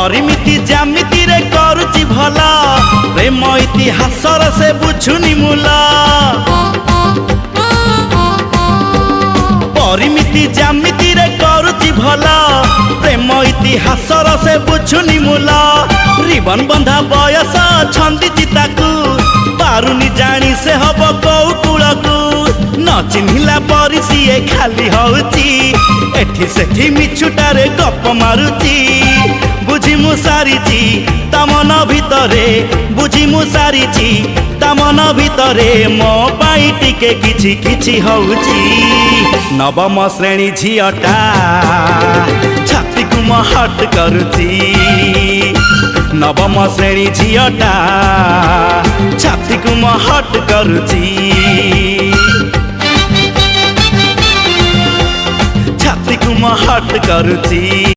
परिमिति जामिति रे करुची भला प्रेम इतिहासर से बुझुनी मूला परिमिति जामिति रे करुची भला प्रेम इतिहासर से बुझुनी मूला रिबन बंधा बयस छंदी चिताकू पारुनी जानी से हब कौकुलकू न चिन्हिला परी सीए खाली होउची एठी सेठी मिछुटारे गप मारुची बुझी मु सारिची ता मन भितरे बुझी मु सारिची ता मन भितरे मो पाई टिके किछि किछि होउची नवम श्रेणी झियटा छाती को महट करुची नवम श्रेणी झियटा छाती को महट करुची छाती को महट करुची।